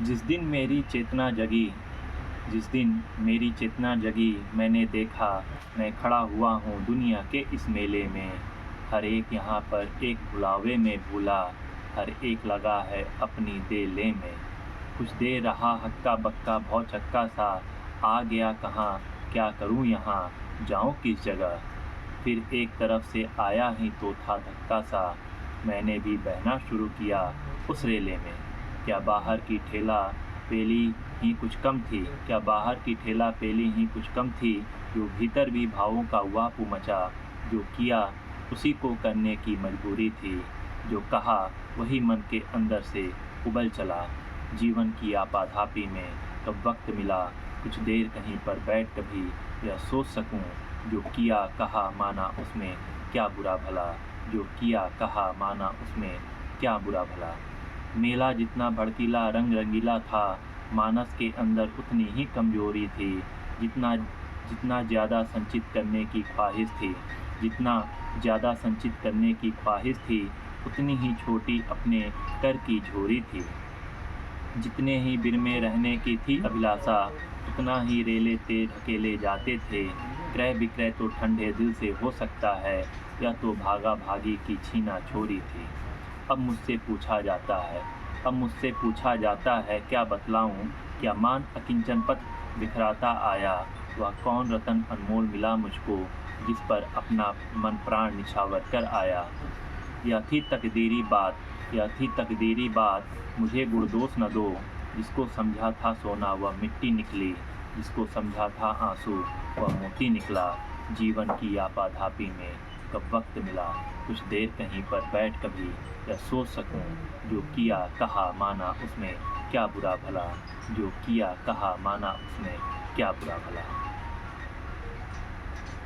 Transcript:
जिस दिन मेरी चेतना जगी जिस दिन मेरी चेतना जगी मैंने देखा मैं खड़ा हुआ हूँ दुनिया के इस मेले में। हर एक यहाँ पर एक बुलावे में भूला, हर एक लगा है अपनी दे ले में। कुछ दे रहा हक्का बक्का भौ चक्का सा, आ गया कहाँ क्या करूँ यहाँ जाऊँ किस जगह। फिर एक तरफ से आया ही तो था धक्का सा, मैंने भी बहना शुरू किया उस रेले में। क्या बाहर की ठेला पेली ही कुछ कम थी, क्या बाहर की ठेला पेली ही कुछ कम थी, जो भीतर भी भावों का वापू मचा। जो किया उसी को करने की मजबूरी थी, जो कहा वही मन के अंदर से उबल चला। जीवन की आपाधापी में कब वक्त मिला, कुछ देर कहीं पर बैठ कभी यह सोच सकूं, जो किया कहा माना उसमें क्या बुरा भला। जो किया कहा माना उसमें क्या बुरा भला। मेला जितना भड़कीला रंग रंगीला था, मानस के अंदर उतनी ही कमजोरी थी। जितना जितना ज़्यादा संचित करने की ख्वाहिश थी, जितना ज़्यादा संचित करने की ख्वाहिश थी, उतनी ही छोटी अपने कर की झोरी थी। जितने ही बिर में रहने की थी अभिलाषा, उतना ही रेले तेज अकेले जाते थे। क्रय विक्रय तो ठंडे दिल से हो सकता है, यह तो भागा भागी की छीना छोरी थी। अब मुझसे पूछा जाता है क्या बतलाऊं, क्या मान अकिंचन पथ बिखराता आया। वह कौन रतन अनमोल मिला मुझको, जिस पर अपना मन प्राण निछावर कर आया। यह थी तकदीरी बात, मुझे गुणदोष न दो। जिसको समझा था सोना वह मिट्टी निकली, जिसको समझा था आंसू वह मोती निकला। जीवन की आपाधापी में कब वक्त मिला, कुछ देर कहीं पर बैठ कभी यह सोच सकूं, जो किया कहा माना उसमें क्या बुरा भला। जो किया कहा माना उसमें क्या बुरा भला।